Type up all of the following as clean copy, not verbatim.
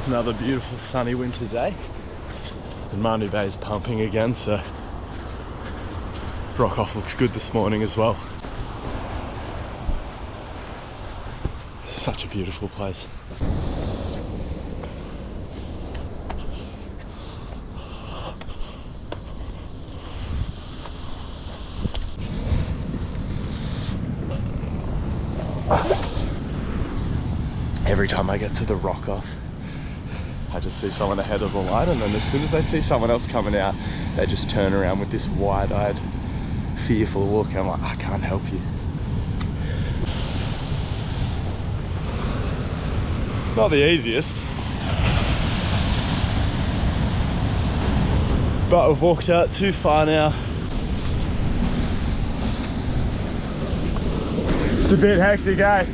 Another beautiful sunny winter day. And Mandu Bay is pumping again, so Rock Off looks good this morning as well. It's such a beautiful place. Every time I get to the Rock Off, I just see someone ahead of the line, and then as soon as they see someone else coming out, they just turn around with this wide-eyed, fearful look. I'm like, I can't help you. Not the easiest, but we've walked out too far now. It's a bit hectic, eh?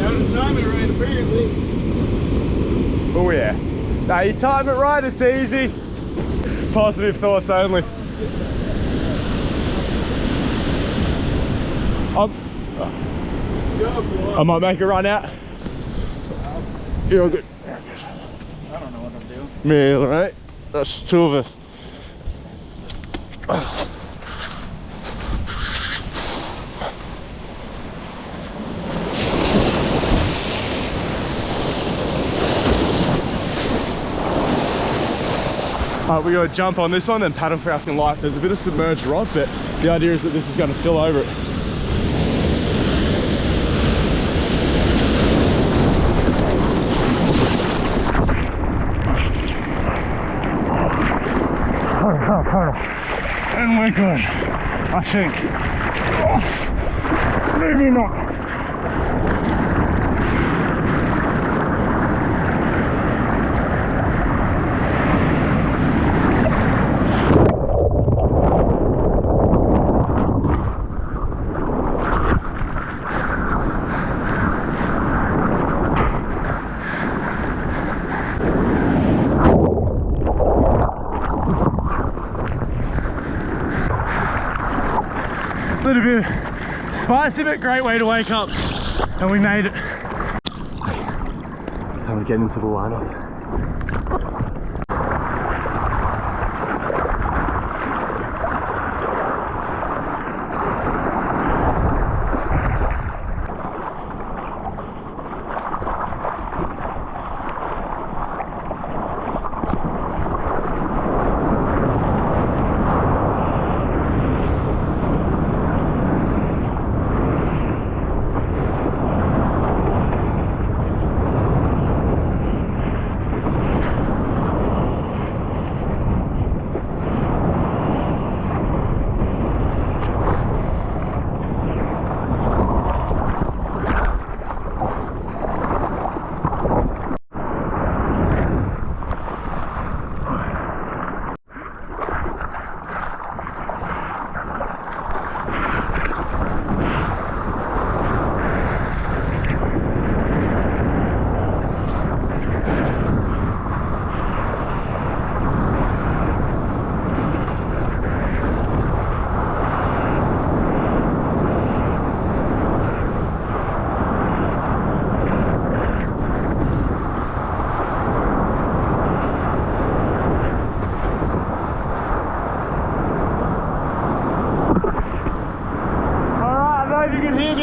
Got to time it right, apparently. Oh yeah. Nah, you time it right, it's easy. Positive thoughts only. I might make a run out. You're all good. I don't know what I'm doing. Me either, mate. That's two of us. We got to jump on this one and paddle for our life. There's a bit of submerged rock, but the idea is that this is going to fill over it. And we're good, I think. Oh, maybe not. Little bit spicy, but great way to wake up, and we made it. And we get into the lineup.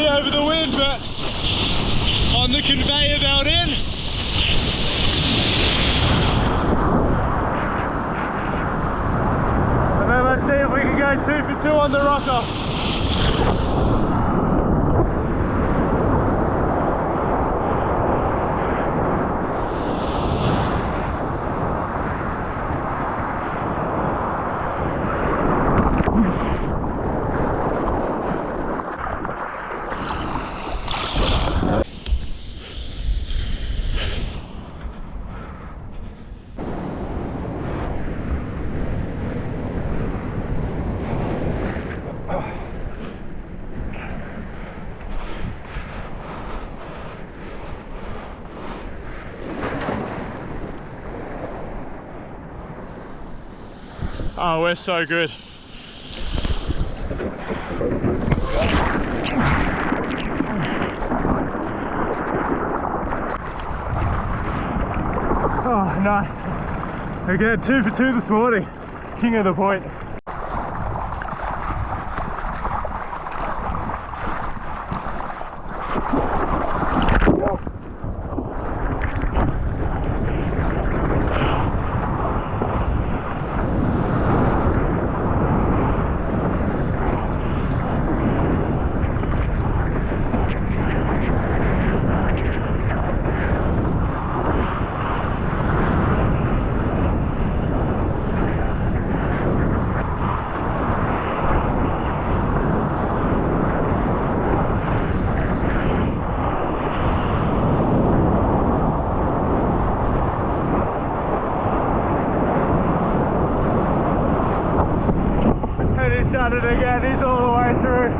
Over the wind, but on the conveyor belt in. And then let's see if we can go 2 for 2 on the Rock Off. Oh, we're so good. Nice. Again, 2 for 2 this morning. King of the point. Done it again, he's all the way through.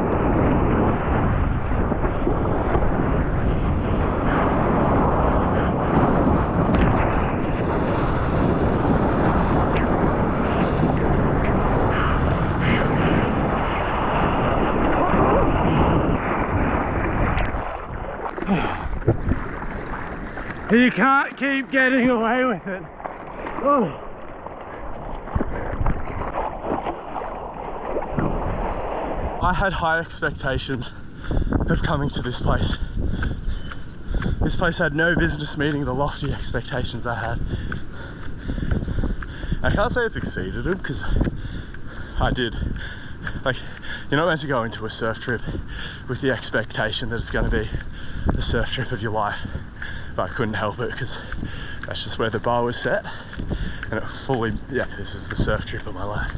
You can't keep getting away with it. Oh. I had high expectations of coming to this place. This place had no business meeting the lofty expectations I had. I can't say it's exceeded them because I did. Like, you're not meant to go into a surf trip with the expectation that it's going to be the surf trip of your life. But I couldn't help it because that's just where the bar was set. And it fully, yeah, this is the surf trip of my life.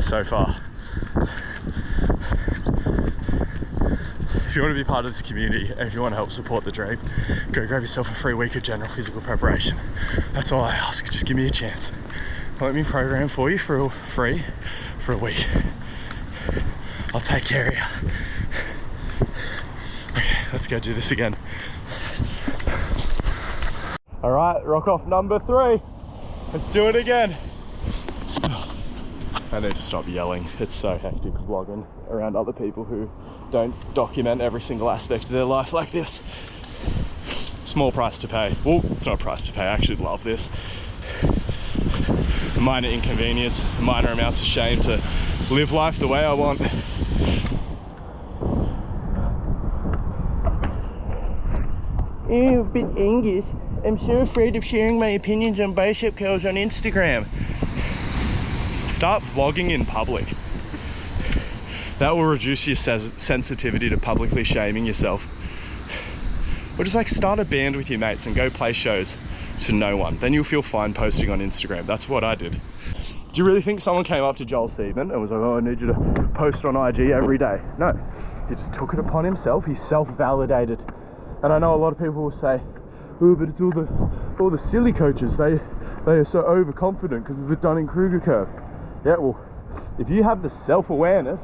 So far. If you want to be part of this community and if you want to help support the dream, go grab yourself a free week of general physical preparation. That's all I ask, just give me a chance. Let me program for you for free for a week. I'll take care of you. Okay, let's go do this again. All right, rock off number 3. Let's do it again. I need to stop yelling. It's so hectic vlogging around other people who don't document every single aspect of their life like this. Small price to pay. Well, it's not a price to pay. I actually love this. Minor inconvenience, minor amounts of shame to live life the way I want. I'm a bit anxious. I'm so afraid of sharing my opinions on bicep curls on Instagram. Start vlogging in public. That will reduce your sensitivity to publicly shaming yourself. Or just like start a band with your mates and go play shows to no one. Then you'll feel fine posting on Instagram. That's what I did. Do you really think someone came up to Joel Seedman and was like, oh, I need you to post on IG every day? No, he just took it upon himself. He self-validated. And I know a lot of people will say, oh, but it's all the silly coaches. They are so overconfident because of the Dunning-Kruger curve. Yeah, well, if you have the self-awareness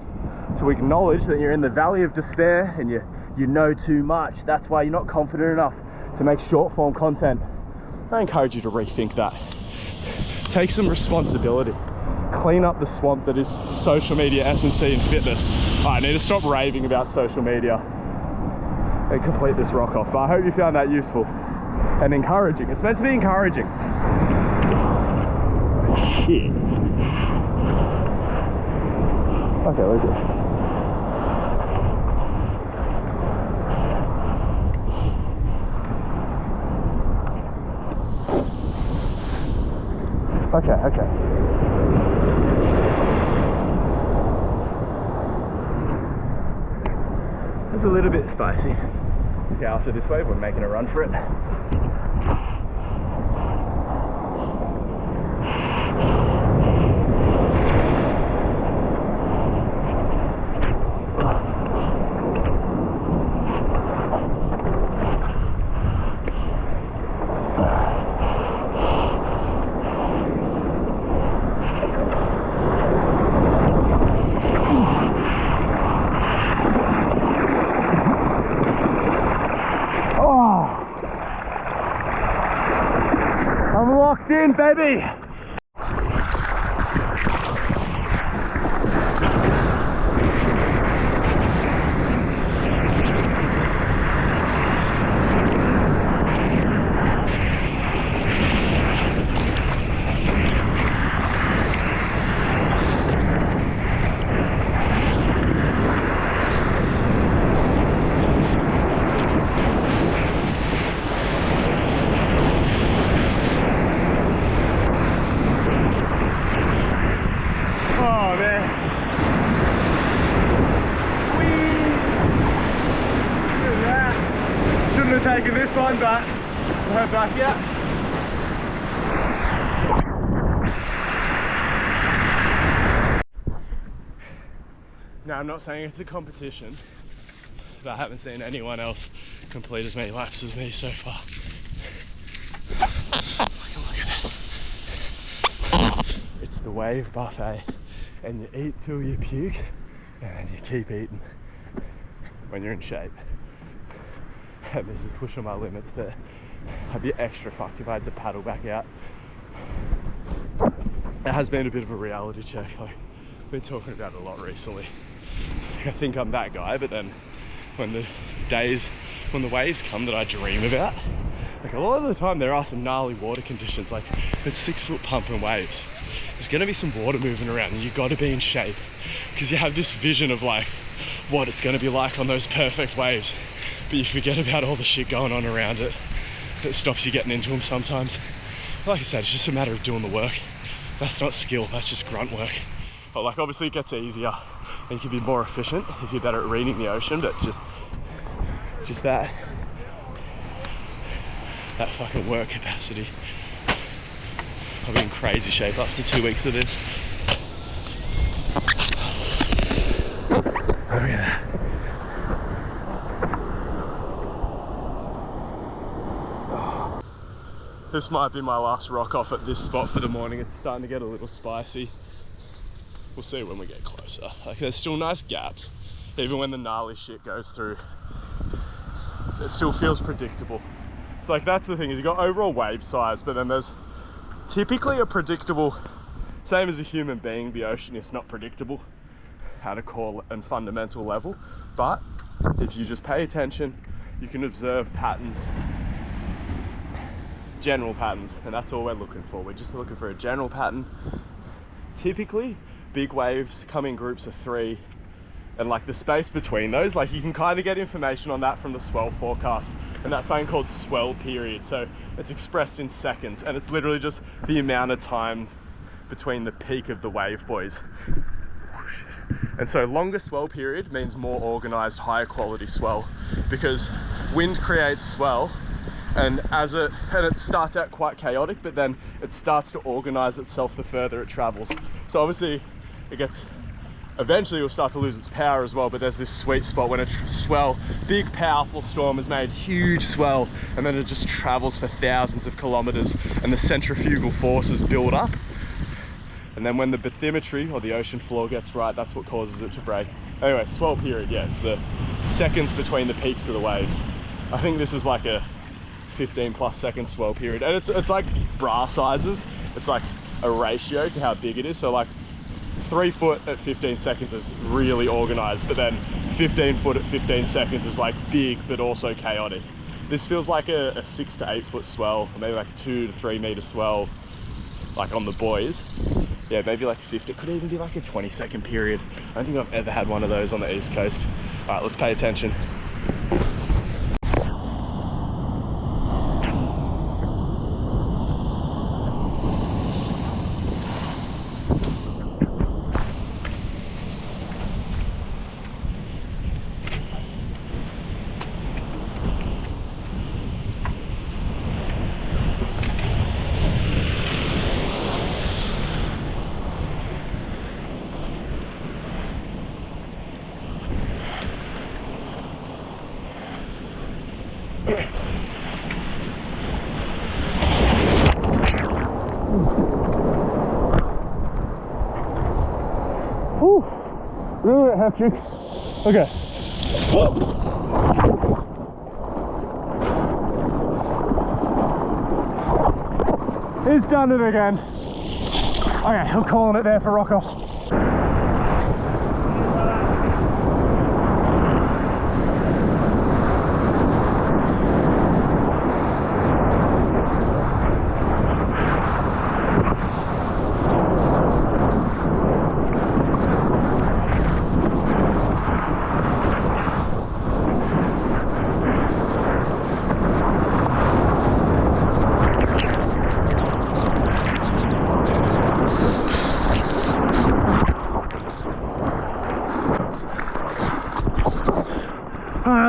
to acknowledge that you're in the valley of despair and you know too much, that's why you're not confident enough to make short-form content. I encourage you to rethink that. Take some responsibility. Clean up the swamp that is social media, S&C, and fitness. I need to stop raving about social media and complete this rock off. But I hope you found that useful and encouraging. It's meant to be encouraging. Shit. Okay, we're good. Okay. It's a little bit spicy. Okay, after this wave, we're making a run for it. Locked in, baby! taking this one, but we're back yet. Now, I'm not saying it's a competition, but I haven't seen anyone else complete as many laps as me so far. Look at it. It's the wave buffet, and you eat till you puke, and you keep eating when you're in shape. And this is pushing my limits, but I'd be extra fucked if I had to paddle back out. It has been a bit of a reality check. I've been talking about it a lot recently. I think I'm that guy, but then when the waves come that I dream about, like a lot of the time there are some gnarly water conditions, like there's 6 foot pumping waves. There's gonna be some water moving around and you gotta be in shape because you have this vision of like what it's gonna be like on those perfect waves, but you forget about all the shit going on around it that stops you getting into them sometimes. Like I said, it's just a matter of doing the work. That's not skill, that's just grunt work. But like obviously it gets easier and you can be more efficient if you're better at reading the ocean, but just that fucking work capacity. I'll be in crazy shape after 2 weeks of this. Look at that. This might be my last rock off at this spot for the morning. It's starting to get a little spicy. We'll see when we get closer. Like there's still nice gaps. Even when the gnarly shit goes through, it still feels predictable. So like that's the thing, is you got overall wave size, but then there's typically a predictable, same as a human being, the ocean is not predictable at a core and fundamental level. But if you just pay attention, you can observe patterns, general patterns, and that's all we're looking for. We're just looking for a general pattern. Typically, big waves come in groups of 3, and like the space between those, like you can kind of get information on that from the swell forecast, and that's something called swell period. So it's expressed in seconds, and it's literally just the amount of time between the peak of the wave buoys. And so longer swell period means more organized, higher quality swell, because wind creates swell, and it starts out quite chaotic, but then it starts to organize itself the further it travels. So obviously it gets, eventually it'll start to lose its power as well, but there's this sweet spot when a swell, big powerful storm has made huge swell, and then it just travels for thousands of kilometers, and the centrifugal forces build up. And then when the bathymetry, or the ocean floor, gets right, that's what causes it to break. Anyway, swell period, yeah, it's the seconds between the peaks of the waves. I think this is like a 15+ second swell period, and it's like bra sizes. It's like a ratio to how big it is. So like 3 foot at 15 seconds is really organized, but then 15 foot at 15 seconds is like big but also chaotic. This feels like a 6 to 8 foot swell, or maybe like 2 to 3 meter swell, like on the buoys. Yeah, maybe like 50, it could even be like a 20-second period. I don't think I've ever had one of those on the East Coast. All right, let's pay attention. Whew, really hectic. Okay. He's done it again. Okay, I'm calling it there for rock-offs.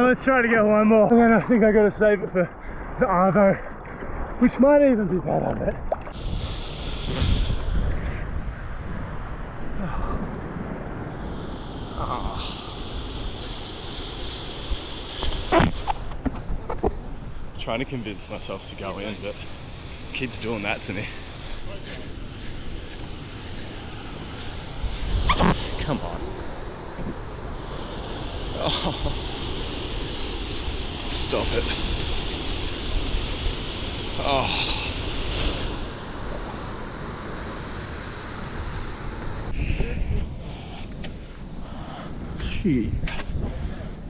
let's try to get one more. And then I think I got to save it for the Arvo, which might even be better, but... Trying to convince myself to go in, but it keeps doing that to me. Come on. Oh. Stop it. Oh. Gee.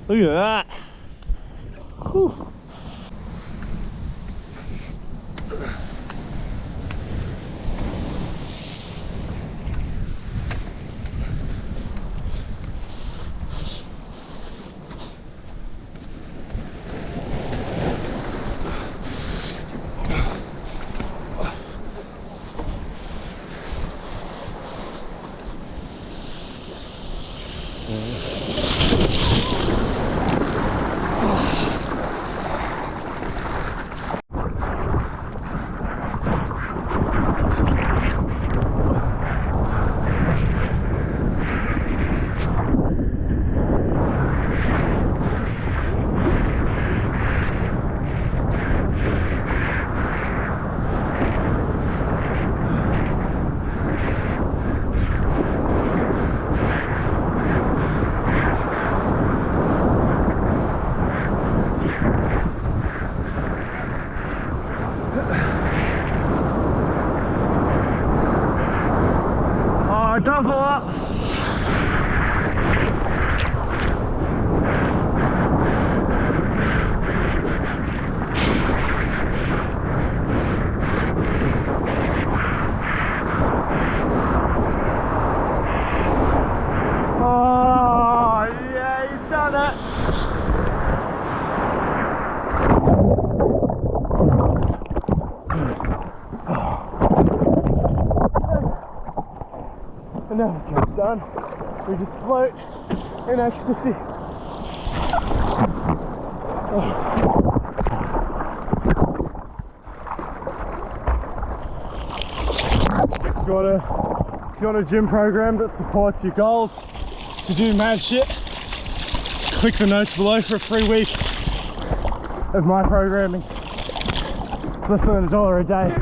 Look at that. Whew. Double up. Oh, yeah, he's done it. And now the job's done. We just float in ecstasy. Oh. If you want a gym program that supports your goals to do mad shit, click the notes below for a free week of my programming. It's less than $1 a day.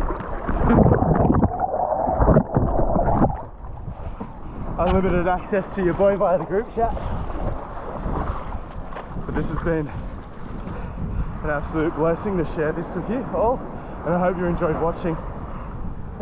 Unlimited access to your boy via the group chat. But this has been an absolute blessing to share this with you all, and I hope you enjoyed watching.